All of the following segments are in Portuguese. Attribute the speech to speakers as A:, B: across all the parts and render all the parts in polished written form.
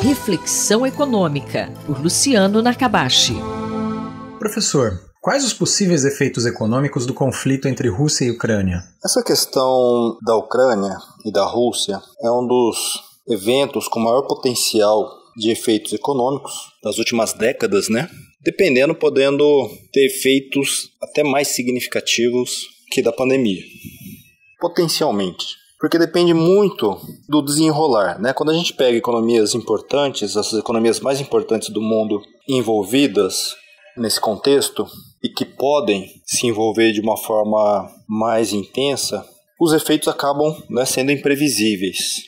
A: Reflexão Econômica, por Luciano Nakabashi.
B: Professor, quais os possíveis efeitos econômicos do conflito entre Rússia e Ucrânia?
C: Essa questão da Ucrânia e da Rússia é um dos eventos com maior potencial de efeitos econômicos das últimas décadas, Dependendo, podendo ter efeitos até mais significativos que da pandemia. Potencialmente. Porque depende muito do desenrolar, Quando a gente pega economias importantes, as economias mais importantes do mundo envolvidas nesse contexto e que podem se envolver de uma forma mais intensa, os efeitos acabam sendo imprevisíveis.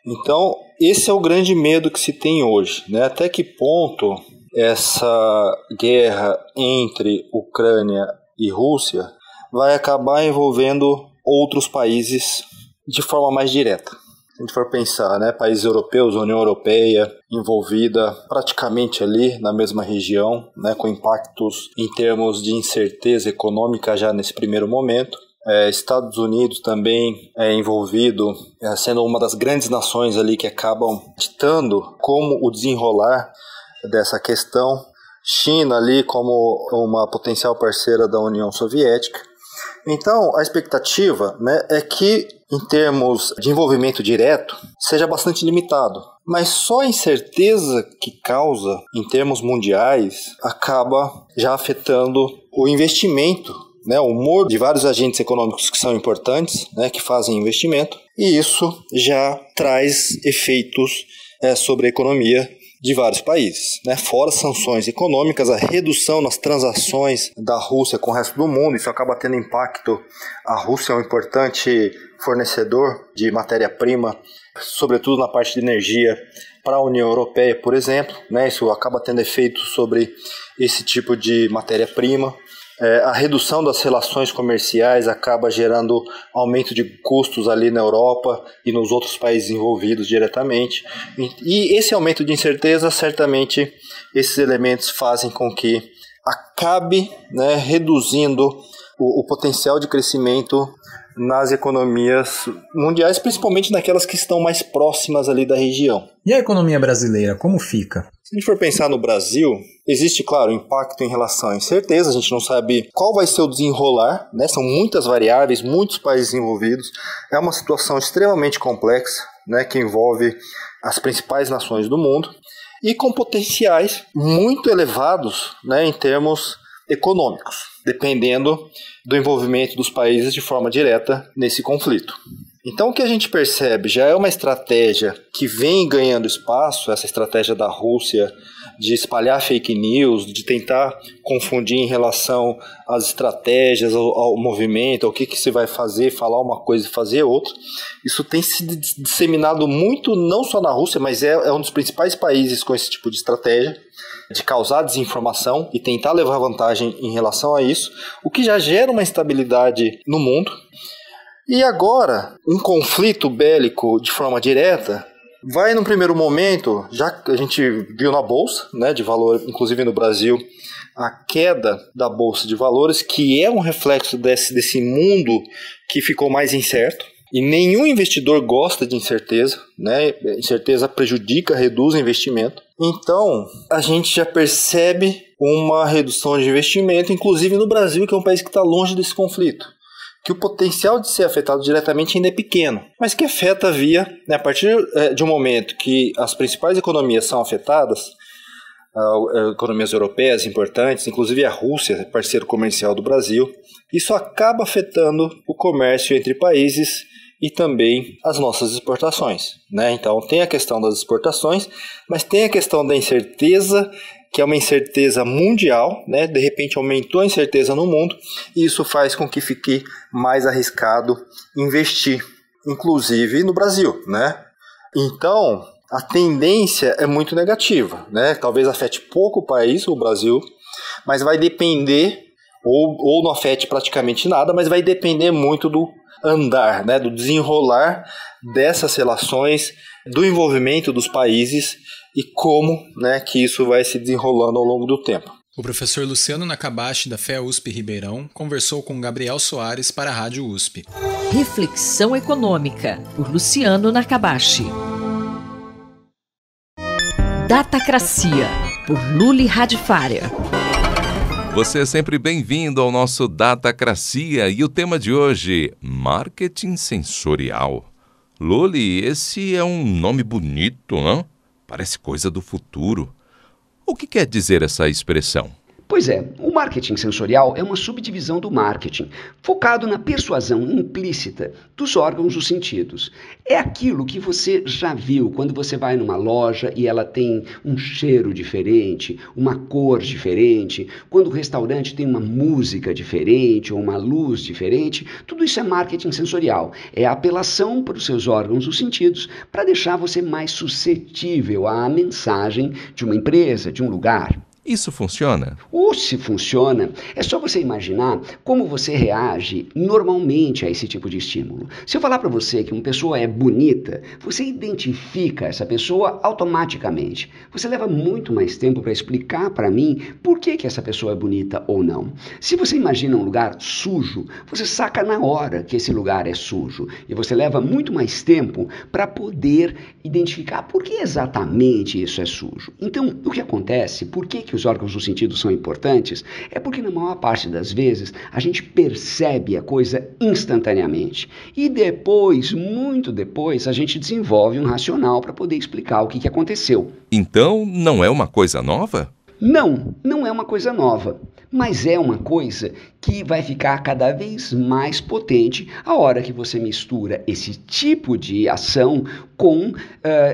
C: Então, esse é o grande medo que se tem hoje, Até que ponto essa guerra entre Ucrânia e Rússia vai acabar envolvendo outros países de forma mais direta. Se a gente for pensar, países europeus, União Europeia envolvida praticamente ali na mesma região, com impactos em termos de incerteza econômica já nesse primeiro momento. Estados Unidos também é envolvido, sendo uma das grandes nações ali que acabam ditando como o desenrolar dessa questão. China ali como uma potencial parceira da União Soviética. Então, a expectativa é que, em termos de envolvimento direto, seja bastante limitado. Mas só a incerteza que causa, em termos mundiais, acaba já afetando o investimento, o humor de vários agentes econômicos que são importantes, que fazem investimento, e isso já traz efeitos sobre a economia de vários países, Fora sanções econômicas, a redução nas transações da Rússia com o resto do mundo, isso acaba tendo impacto. A Rússia é um importante fornecedor de matéria-prima, sobretudo na parte de energia, para a União Europeia, por exemplo, Isso acaba tendo efeito sobre esse tipo de matéria-prima. A redução das relações comerciais acaba gerando aumento de custos ali na Europa e nos outros países envolvidos diretamente. E esse aumento de incerteza, certamente, esses elementos fazem com que acabe reduzindo o potencial de crescimento nas economias mundiais, principalmente naquelas que estão mais próximas ali da região.
B: E a economia brasileira, como fica?
C: Se a gente for pensar no Brasil, existe, claro, impacto em relação à incerteza, a gente não sabe qual vai ser o desenrolar, São muitas variáveis, muitos países envolvidos, é uma situação extremamente complexa, que envolve as principais nações do mundo, e com potenciais muito elevados, em termos econômicos, dependendo do envolvimento dos países de forma direta nesse conflito. Então o que a gente percebe já é uma estratégia que vem ganhando espaço, essa estratégia da Rússia de espalhar fake news, de tentar confundir em relação às estratégias, ao movimento, ao que se vai fazer, falar uma coisa e fazer outra. Isso tem se disseminado muito, não só na Rússia, mas é um dos principais países com esse tipo de estratégia, de causar desinformação e tentar levar vantagem em relação a isso, o que já gera uma instabilidade no mundo. E agora, um conflito bélico de forma direta vai, num primeiro momento, já que a gente viu na Bolsa de Valores, inclusive no Brasil, a queda da Bolsa de Valores, que é um reflexo desse mundo que ficou mais incerto. E nenhum investidor gosta de incerteza, Incerteza prejudica, reduz o investimento. Então, a gente já percebe uma redução de investimento, inclusive no Brasil, que é um país que está longe desse conflito. Que o potencial de ser afetado diretamente ainda é pequeno, mas que afeta via, a partir de um momento que as principais economias são afetadas, economias europeias importantes, inclusive a Rússia, parceiro comercial do Brasil, isso acaba afetando o comércio entre países e também as nossas exportações, Então tem a questão das exportações, mas tem a questão da incerteza, que é uma incerteza mundial, De repente aumentou a incerteza no mundo, e isso faz com que fique mais arriscado investir, inclusive no Brasil, Então, a tendência é muito negativa, Talvez afete pouco o país, o Brasil, mas vai depender, ou não afete praticamente nada, mas vai depender muito do andar, do desenrolar dessas relações, do envolvimento dos países e como que isso vai se desenrolando ao longo do tempo.
D: O professor Luciano Nakabashi, da FEA-USP Ribeirão, conversou com Gabriel Soares para a Rádio USP.
A: Reflexão Econômica, por Luciano Nakabashi. Datacracia, por Luli Radifária.
E: Você é sempre bem-vindo ao nosso Datacracia e o tema de hoje, marketing sensorial. Luli, esse é um nome bonito, não? Parece coisa do futuro. O que quer dizer essa expressão?
F: Pois é, o marketing sensorial é uma subdivisão do marketing, focado na persuasão implícita dos órgãos dos sentidos. É aquilo que você já viu quando você vai numa loja e ela tem um cheiro diferente, uma cor diferente, quando o restaurante tem uma música diferente ou uma luz diferente. Tudo isso é marketing sensorial. É a apelação para os seus órgãos dos sentidos para deixar você mais suscetível à mensagem de uma empresa, de um lugar.
E: Isso funciona?
F: Se funciona, é só você imaginar como você reage normalmente a esse tipo de estímulo. Se eu falar para você que uma pessoa é bonita, você identifica essa pessoa automaticamente. Você leva muito mais tempo para explicar para mim por que essa pessoa é bonita ou não. Se você imagina um lugar sujo, você saca na hora que esse lugar é sujo. E você leva muito mais tempo para poder identificar por que exatamente isso é sujo. Então, o que acontece? Por que os órgãos dos sentidos são importantes? É porque na maior parte das vezes a gente percebe a coisa instantaneamente e depois, muito depois, a gente desenvolve um racional para poder explicar o que aconteceu.
E: Então não é uma coisa nova?
F: Não é uma coisa nova, mas é uma coisa que vai ficar cada vez mais potente a hora que você mistura esse tipo de ação com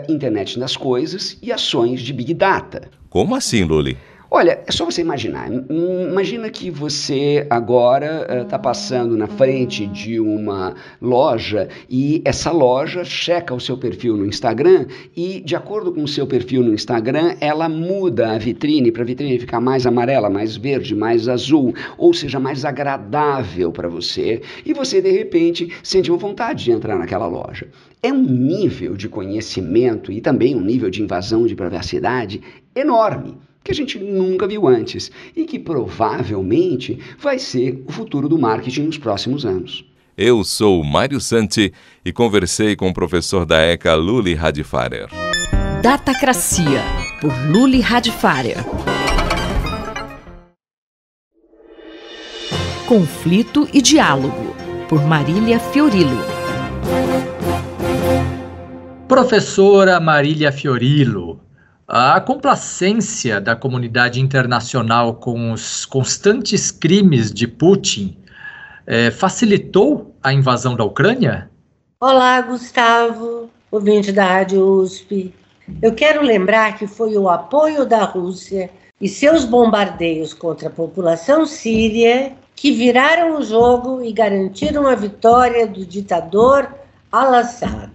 F: internet das coisas e ações de Big Data.
E: Como assim, Luli?
F: Olha, é só você imaginar. Imagina que você agora está passando na frente de uma loja e essa loja checa o seu perfil no Instagram e, de acordo com o seu perfil no Instagram, ela muda a vitrine para a vitrine ficar mais amarela, mais verde, mais azul, ou seja, mais agradável para você. E você, de repente, sente uma vontade de entrar naquela loja. É um nível de conhecimento e também um nível de invasão de privacidade enorme, que a gente nunca viu antes e que provavelmente vai ser o futuro do marketing nos próximos anos.
E: Eu sou o Mário Santi e conversei com o professor da ECA, Luli Radifária.
A: Datacracia, por Luli Radifária. Conflito e Diálogo, por Marília Fiorilo.
B: Professora Marília Fiorilo, a complacência da comunidade internacional com os constantes crimes de Putin facilitou a invasão da Ucrânia?
G: Olá, Gustavo, ouvinte da Rádio USP. Eu quero lembrar que foi o apoio da Rússia e seus bombardeios contra a população síria que viraram o jogo e garantiram a vitória do ditador al-Assad.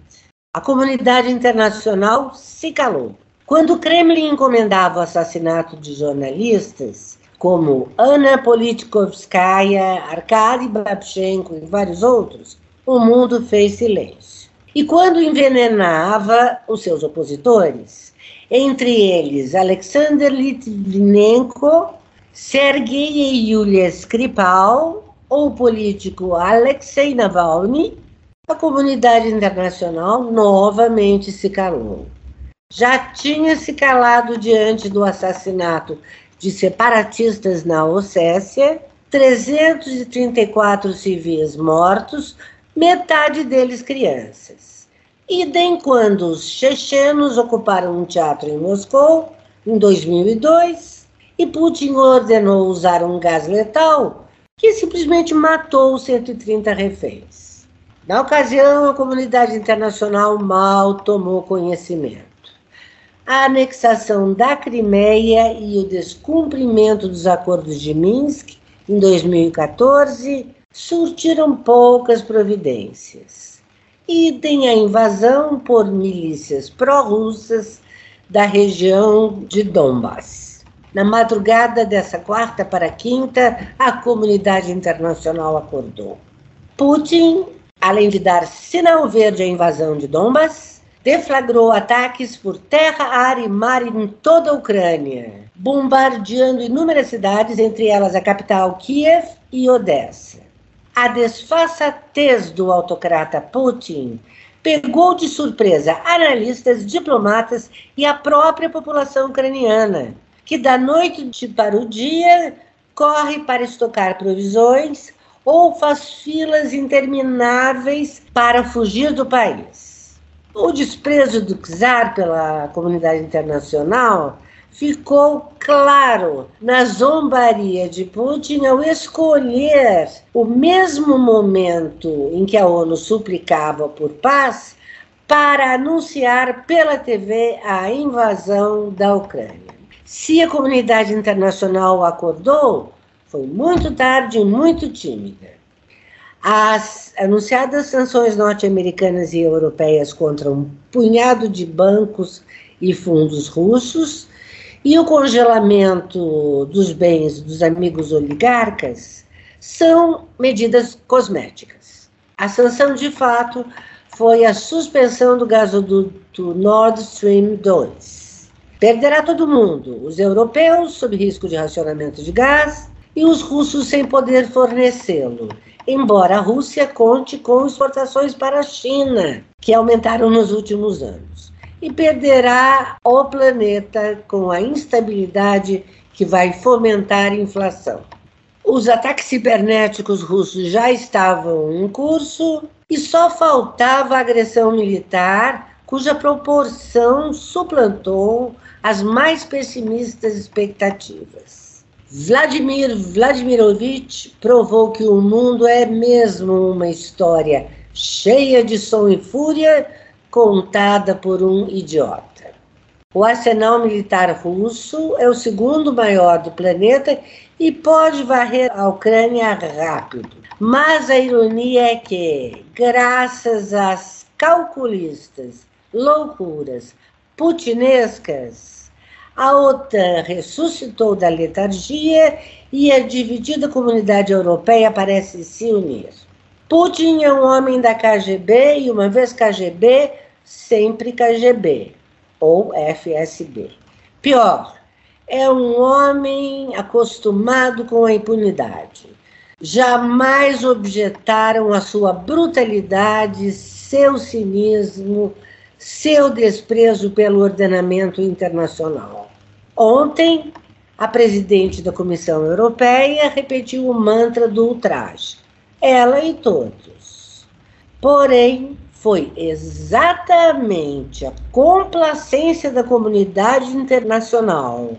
G: A comunidade internacional se calou. Quando o Kremlin encomendava o assassinato de jornalistas, como Anna Politkovskaya, Arkady Babchenko e vários outros, o mundo fez silêncio. E quando envenenava os seus opositores, entre eles Alexander Litvinenko, Sergei e Yulia Skripal, ou o político Alexei Navalny, a comunidade internacional novamente se calou. Já tinha se calado diante do assassinato de separatistas na Ossécia, 334 civis mortos, metade deles crianças. Idem quando os chechenos ocuparam um teatro em Moscou, em 2002, e Putin ordenou usar um gás letal que simplesmente matou 130 reféns. Na ocasião, a comunidade internacional mal tomou conhecimento. A anexação da Crimeia e o descumprimento dos acordos de Minsk, em 2014, surtiram poucas providências. Idem a invasão por milícias pró-russas da região de Donbass. Na madrugada dessa quarta para quinta, a comunidade internacional acordou. Putin, além de dar sinal verde à invasão de Donbass, deflagrou ataques por terra, ar e mar em toda a Ucrânia, bombardeando inúmeras cidades, entre elas a capital Kiev e Odessa. A desfaçatez do autocrata Putin pegou de surpresa analistas, diplomatas e a própria população ucraniana, que da noite para o dia corre para estocar provisões ou faz filas intermináveis para fugir do país. O desprezo do czar pela comunidade internacional ficou claro na zombaria de Putin ao escolher o mesmo momento em que a ONU suplicava por paz para anunciar pela TV a invasão da Ucrânia. Se a comunidade internacional acordou, foi muito tarde e muito tímida. As anunciadas sanções norte-americanas e europeias contra um punhado de bancos e fundos russos e o congelamento dos bens dos amigos oligarcas são medidas cosméticas. A sanção, de fato, foi a suspensão do gasoduto Nord Stream 2. Perderá todo mundo, os europeus sob risco de racionamento de gás e os russos sem poder fornecê-lo, embora a Rússia conte com exportações para a China, que aumentaram nos últimos anos. E perderá o planeta com a instabilidade que vai fomentar a inflação. Os ataques cibernéticos russos já estavam em curso e só faltava a agressão militar, cuja proporção suplantou as mais pessimistas expectativas. Vladimir Vladimirovich provou que o mundo é mesmo uma história cheia de som e fúria, contada por um idiota. O arsenal militar russo é o segundo maior do planeta e pode varrer a Ucrânia rápido. Mas a ironia é que, graças às calculistas loucuras putinescas, a OTAN ressuscitou da letargia e a dividida comunidade europeia parece se unir. Putin é um homem da KGB e, uma vez KGB, sempre KGB, ou FSB. Pior, é um homem acostumado com a impunidade. Jamais objetaram a sua brutalidade, seu cinismo, seu desprezo pelo ordenamento internacional. Ontem, a presidente da Comissão Europeia repetiu o mantra do ultraje. Ela e todos. Porém, foi exatamente a complacência da comunidade internacional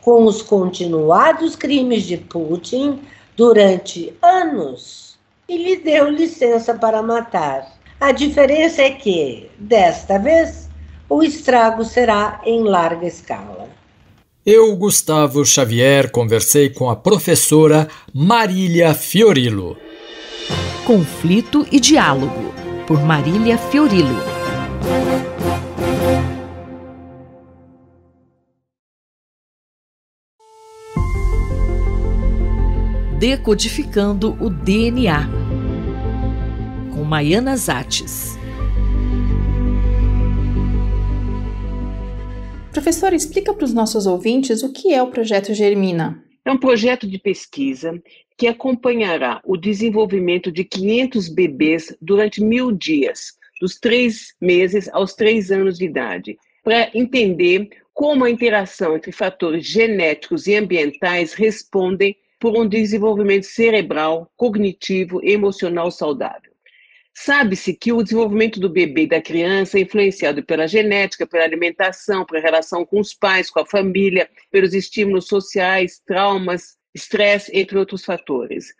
G: com os continuados crimes de Putin durante anos que lhe deu licença para matar. A diferença é que, desta vez, o estrago será em larga escala.
H: Eu, Gustavo Xavier, conversei com a professora Marília Fiorillo.
A: Conflito e Diálogo, por Marília Fiorillo. Decodificando o DNA, com Maiana Zates.
I: Professora, explica para os nossos ouvintes o que é o Projeto Germina.
J: É um projeto de pesquisa que acompanhará o desenvolvimento de 500 bebês durante 1000 dias, dos 3 meses aos 3 anos de idade, para entender como a interação entre fatores genéticos e ambientais respondem por um desenvolvimento cerebral, cognitivo e emocional saudável. Sabe-se que o desenvolvimento do bebê e da criança é influenciado pela genética, pela alimentação, pela relação com os pais, com a família, pelos estímulos sociais, traumas, estresse, entre outros fatores.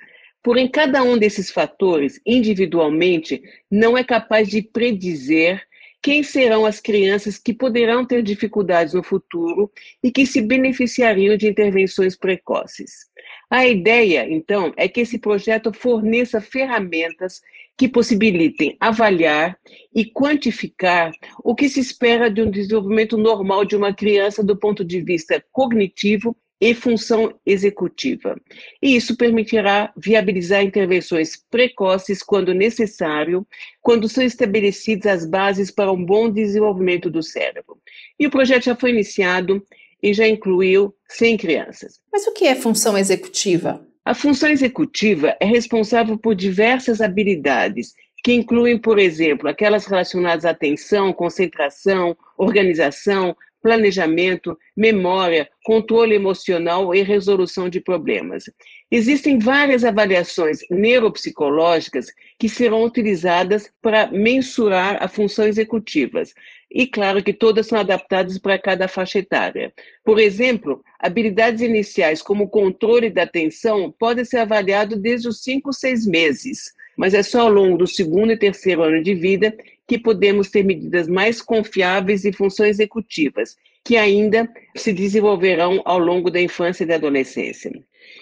J: Porém, cada um desses fatores, individualmente, não é capaz de predizer quem serão as crianças que poderão ter dificuldades no futuro e que se beneficiariam de intervenções precoces. A ideia, então, é que esse projeto forneça ferramentas que possibilitem avaliar e quantificar o que se espera de um desenvolvimento normal de uma criança do ponto de vista cognitivo e função executiva. E isso permitirá viabilizar intervenções precoces quando necessário, quando são estabelecidas as bases para um bom desenvolvimento do cérebro. E o projeto já foi iniciado e já incluiu 100 crianças.
I: Mas o que é função executiva?
J: A função executiva é responsável por diversas habilidades que incluem, por exemplo, aquelas relacionadas à atenção, concentração, organização, planejamento, memória, controle emocional e resolução de problemas. Existem várias avaliações neuropsicológicas que serão utilizadas para mensurar a função executiva. E claro que todas são adaptadas para cada faixa etária. Por exemplo, habilidades iniciais como o controle da atenção podem ser avaliados desde os 5 ou 6 meses, mas é só ao longo do 2º e 3º ano de vida que podemos ter medidas mais confiáveis de funções executivas, que ainda se desenvolverão ao longo da infância e da adolescência.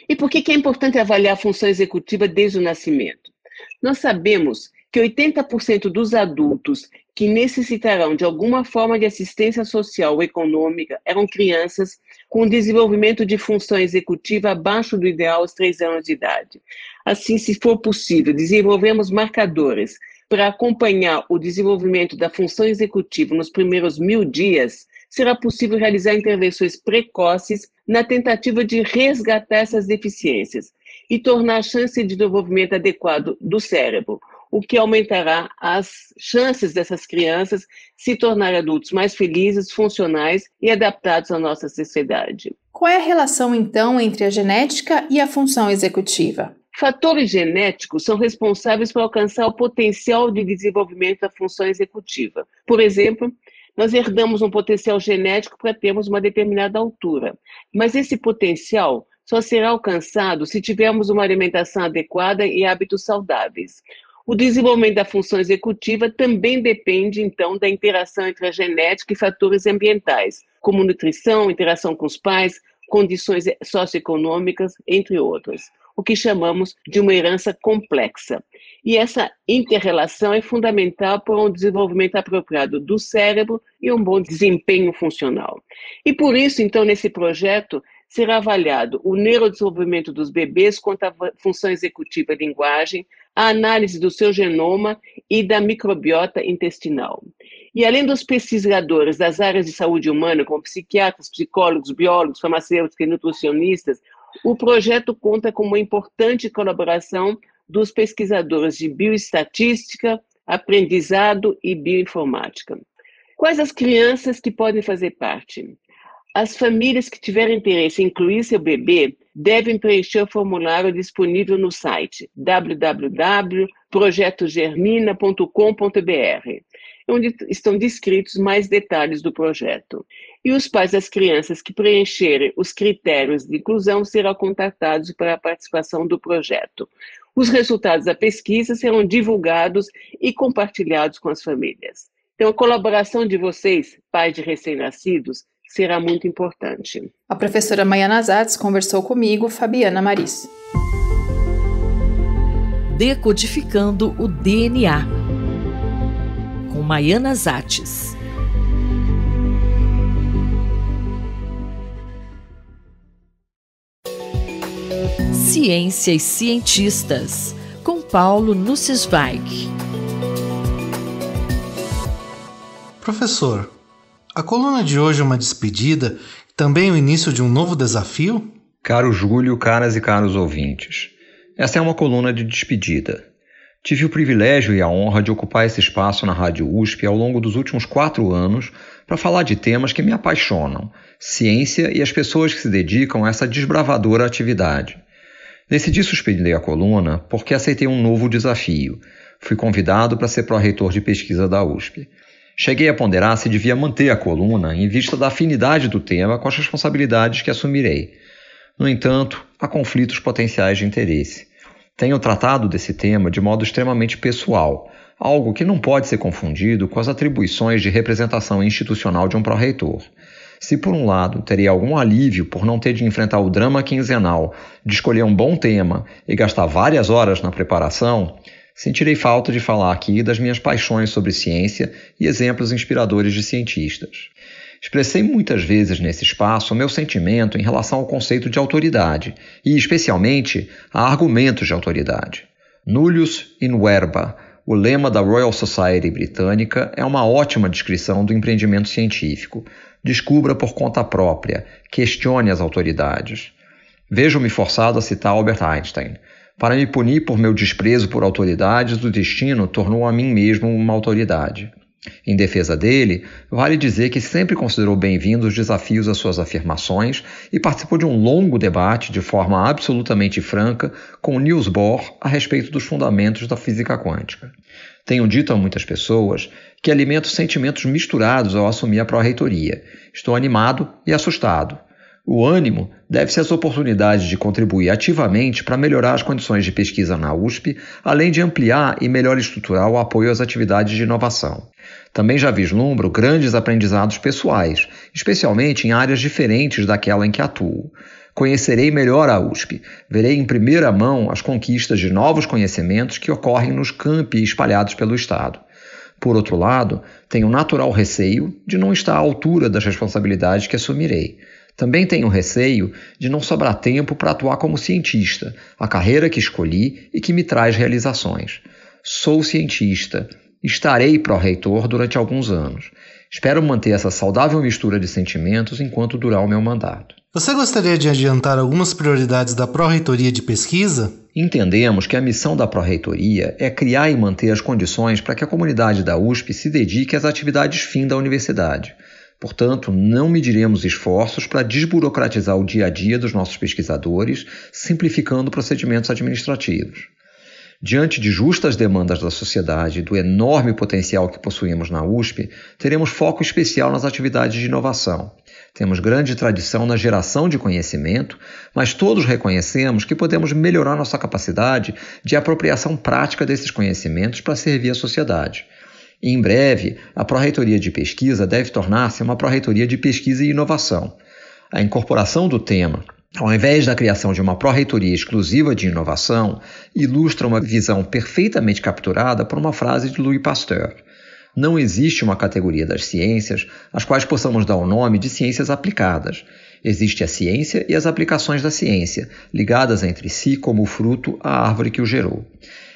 J: E por que é importante avaliar a função executiva desde o nascimento? Nós sabemos que 80% dos adultos que necessitarão de alguma forma de assistência social ou econômica eram crianças com desenvolvimento de função executiva abaixo do ideal aos 3 anos de idade. Assim, se for possível, desenvolvemos marcadores para acompanhar o desenvolvimento da função executiva nos primeiros 1000 dias, será possível realizar intervenções precoces na tentativa de resgatar essas deficiências e tornar a chance de desenvolvimento adequado do cérebro, o que aumentará as chances dessas crianças se tornarem adultos mais felizes, funcionais e adaptados à nossa sociedade.
I: Qual é a relação, então, entre a genética e a função executiva?
J: Fatores genéticos são responsáveis por alcançar o potencial de desenvolvimento da função executiva. Por exemplo, nós herdamos um potencial genético para termos uma determinada altura, mas esse potencial só será alcançado se tivermos uma alimentação adequada e hábitos saudáveis. O desenvolvimento da função executiva também depende, então, da interação entre a genética e fatores ambientais, como nutrição, interação com os pais, condições socioeconômicas, entre outras, o que chamamos de uma herança complexa. E essa inter-relação é fundamental para um desenvolvimento apropriado do cérebro e um bom desempenho funcional. E por isso, então, nesse projeto, será avaliado o neurodesenvolvimento dos bebês quanto à função executiva e linguagem, a análise do seu genoma e da microbiota intestinal. E além dos pesquisadores das áreas de saúde humana, como psiquiatras, psicólogos, biólogos, farmacêuticos e nutricionistas, o projeto conta com uma importante colaboração dos pesquisadores de bioestatística, aprendizado e bioinformática. Quais as crianças que podem fazer parte? As famílias que tiverem interesse em incluir seu bebê devem preencher o formulário disponível no site www.projetogermina.com.br, onde estão descritos mais detalhes do projeto. E os pais das crianças que preencherem os critérios de inclusão serão contatados para a participação do projeto. Os resultados da pesquisa serão divulgados e compartilhados com as famílias. Então, a colaboração de vocês, pais de recém-nascidos, será muito importante.
I: A professora Maiana Zatz conversou comigo, Fabiana Maris.
A: Decodificando o DNA, com Maiana Zatz. Ciência e cientistas, com Paulo Nussweig.
K: Professor, a coluna de hoje é uma despedida e também o início de um novo desafio?
L: Caro Júlio, caras e caros ouvintes, essa é uma coluna de despedida. Tive o privilégio e a honra de ocupar esse espaço na Rádio USP ao longo dos últimos 4 anos para falar de temas que me apaixonam, ciência e as pessoas que se dedicam a essa desbravadora atividade. Decidi suspender a coluna porque aceitei um novo desafio. Fui convidado para ser pró-reitor de pesquisa da USP. Cheguei a ponderar se devia manter a coluna em vista da afinidade do tema com as responsabilidades que assumirei. No entanto, há conflitos potenciais de interesse. Tenho tratado desse tema de modo extremamente pessoal, algo que não pode ser confundido com as atribuições de representação institucional de um pró-reitor. Se, por um lado, teria algum alívio por não ter de enfrentar o drama quinzenal de escolher um bom tema e gastar várias horas na preparação, sentirei falta de falar aqui das minhas paixões sobre ciência e exemplos inspiradores de cientistas. Expressei muitas vezes nesse espaço o meu sentimento em relação ao conceito de autoridade e, especialmente, a argumentos de autoridade. Nullius in verba, o lema da Royal Society britânica, é uma ótima descrição do empreendimento científico. Descubra por conta própria, questione as autoridades. Vejo-me forçado a citar Albert Einstein. Para me punir por meu desprezo por autoridades, o destino tornou a mim mesmo uma autoridade. Em defesa dele, vale dizer que sempre considerou bem-vindos os desafios às suas afirmações e participou de um longo debate de forma absolutamente franca com Niels Bohr a respeito dos fundamentos da física quântica. Tenho dito a muitas pessoas que alimento sentimentos misturados ao assumir a pró-reitoria. Estou animado e assustado. O ânimo deve-se às oportunidades de contribuir ativamente para melhorar as condições de pesquisa na USP, além de ampliar e melhor estruturar o apoio às atividades de inovação. Também já vislumbro grandes aprendizados pessoais, especialmente em áreas diferentes daquela em que atuo. Conhecerei melhor a USP, verei em primeira mão as conquistas de novos conhecimentos que ocorrem nos campi espalhados pelo Estado. Por outro lado, tenho natural receio de não estar à altura das responsabilidades que assumirei. Também tenho receio de não sobrar tempo para atuar como cientista, a carreira que escolhi e que me traz realizações. Sou cientista. Estarei pró-reitor durante alguns anos. Espero manter essa saudável mistura de sentimentos enquanto durar o meu mandato.
K: Você gostaria de adiantar algumas prioridades da pró-reitoria de pesquisa?
L: Entendemos que a missão da pró-reitoria é criar e manter as condições para que a comunidade da USP se dedique às atividades fim da universidade. Portanto, não mediremos esforços para desburocratizar o dia a dia dos nossos pesquisadores, simplificando procedimentos administrativos. Diante de justas demandas da sociedade e do enorme potencial que possuímos na USP, teremos foco especial nas atividades de inovação. Temos grande tradição na geração de conhecimento, mas todos reconhecemos que podemos melhorar nossa capacidade de apropriação prática desses conhecimentos para servir a sociedade. E em breve, a Pró-Reitoria de Pesquisa deve tornar-se uma Pró-Reitoria de Pesquisa e Inovação. A incorporação do tema, ao invés da criação de uma pró-reitoria exclusiva de inovação, ilustra uma visão perfeitamente capturada por uma frase de Louis Pasteur. Não existe uma categoria das ciências às quais possamos dar o nome de ciências aplicadas. Existe a ciência e as aplicações da ciência, ligadas entre si como o fruto à árvore que o gerou.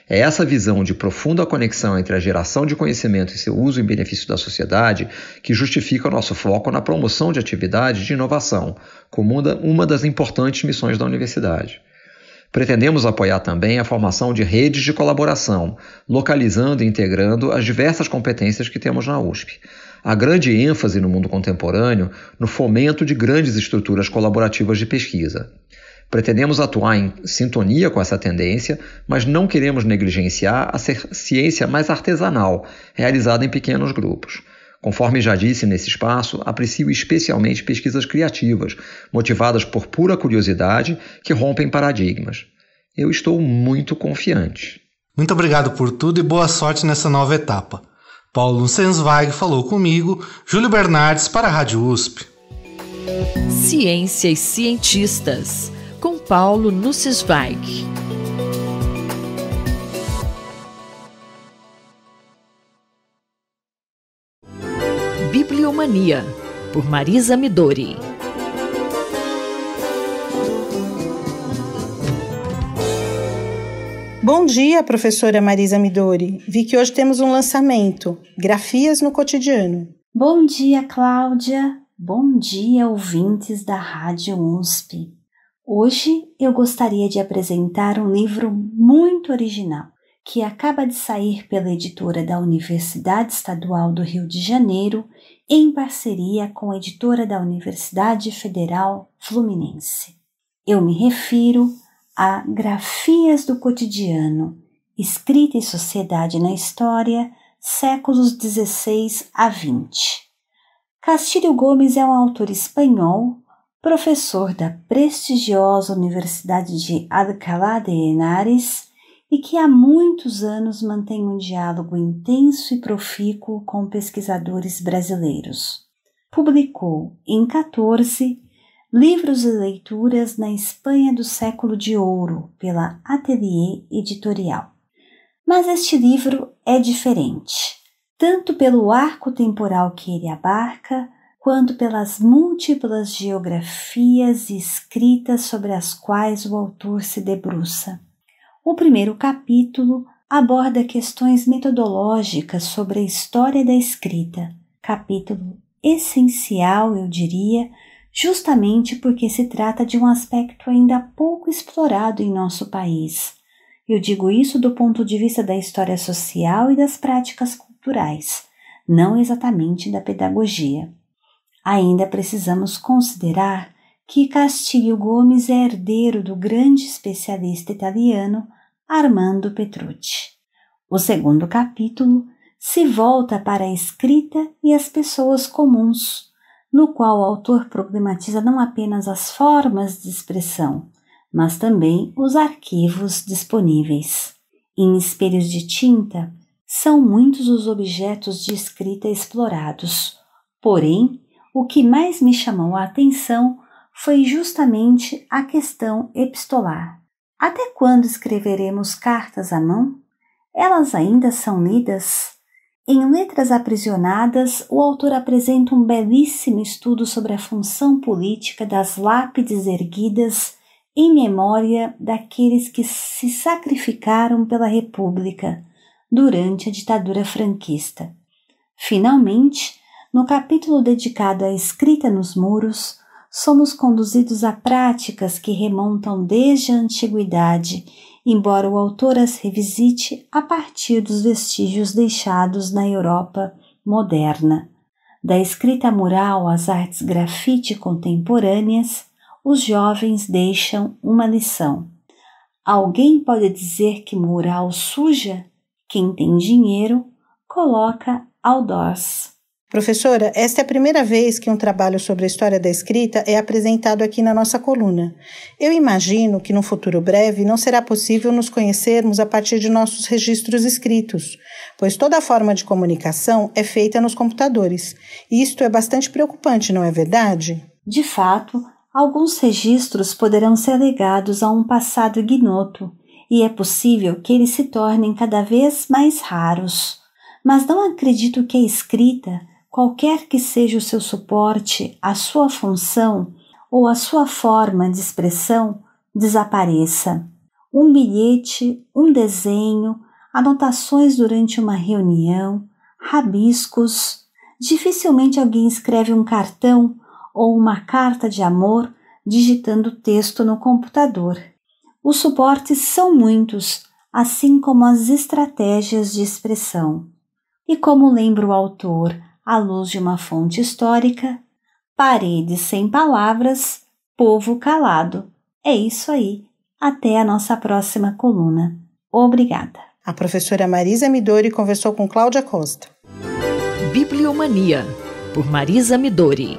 L: É essa visão de profunda conexão entre a geração de conhecimento e seu uso em benefício da sociedade que justifica o nosso foco na promoção de atividades de inovação, como uma das importantes missões da universidade. Pretendemos apoiar também a formação de redes de colaboração, localizando e integrando as diversas competências que temos na USP. Há grande ênfase no mundo contemporâneo no fomento de grandes estruturas colaborativas de pesquisa. Pretendemos atuar em sintonia com essa tendência, mas não queremos negligenciar a ciência mais artesanal, realizada em pequenos grupos. Conforme já disse nesse espaço, aprecio especialmente pesquisas criativas, motivadas por pura curiosidade, que rompem paradigmas. Eu estou muito confiante.
K: Muito obrigado por tudo e boa sorte nessa nova etapa. Paulo Nussensweig falou comigo, Júlio Bernardes para a Rádio USP.
A: Ciência e cientistas, com Paulo Nussensweig. Bibliomania, por Marisa Midori.
M: Bom dia, professora Marisa Midori. Vi que hoje temos um lançamento, Grafias no Cotidiano.
N: Bom dia, Cláudia. Bom dia, ouvintes da Rádio USP. Hoje eu gostaria de apresentar um livro muito original, que acaba de sair pela editora da Universidade Estadual do Rio de Janeiro, em parceria com a editora da Universidade Federal Fluminense. Eu me refiro a Grafias do Cotidiano, Escrita e Sociedade na História, séculos XVI a XX. Castilho Gomes é um autor espanhol, professor da prestigiosa Universidade de Alcalá de Henares e que há muitos anos mantém um diálogo intenso e profícuo com pesquisadores brasileiros. Publicou, em 14, livros e leituras na Espanha do século de ouro, pela Atelier Editorial. Mas este livro é diferente, tanto pelo arco temporal que ele abarca, quanto pelas múltiplas geografias escritas sobre as quais o autor se debruça. O primeiro capítulo aborda questões metodológicas sobre a história da escrita, capítulo essencial, eu diria, justamente porque se trata de um aspecto ainda pouco explorado em nosso país, Eu digo isso do ponto de vista da história social e das práticas culturais, não exatamente da pedagogia. Ainda precisamos considerar que Castilho Gomes é herdeiro do grande especialista italiano Armando Petrucci. O segundo capítulo se volta para a escrita e as pessoas comuns, no qual o autor problematiza não apenas as formas de expressão, mas também os arquivos disponíveis. Em Espelhos de Tinta, são muitos os objetos de escrita explorados, porém, o que mais me chamou a atenção foi justamente a questão epistolar. Até quando escreveremos cartas à mão? Elas ainda são lidas? Em Letras Aprisionadas, o autor apresenta um belíssimo estudo sobre a função política das lápides erguidas em memória daqueles que se sacrificaram pela República durante a ditadura franquista. Finalmente, no capítulo dedicado à escrita nos muros, somos conduzidos a práticas que remontam desde a antiguidade, embora o autor as revisite a partir dos vestígios deixados na Europa moderna. Da escrita mural às artes grafite contemporâneas, os jovens deixam uma lição. Alguém pode dizer que mural suja? Quem tem dinheiro coloca outdoors.
M: Professora, esta é a primeira vez que um trabalho sobre a história da escrita é apresentado aqui na nossa coluna. Eu imagino que, num futuro breve, não será possível nos conhecermos a partir de nossos registros escritos, pois toda a forma de comunicação é feita nos computadores. E isto é bastante preocupante, não é verdade?
N: De fato, alguns registros poderão ser ligados a um passado ignoto, e é possível que eles se tornem cada vez mais raros. Mas não acredito que a escrita, qualquer que seja o seu suporte, a sua função ou a sua forma de expressão, desapareça. Um bilhete, um desenho, anotações durante uma reunião, rabiscos. Dificilmente alguém escreve um cartão ou uma carta de amor digitando texto no computador. Os suportes são muitos, assim como as estratégias de expressão. E como lembra o autor, à luz de uma fonte histórica, paredes sem palavras, povo calado. É isso aí. Até a nossa próxima coluna. Obrigada.
M: A professora Marisa Midori conversou com Cláudia Costa.
A: Bibliomania, por Marisa Midori.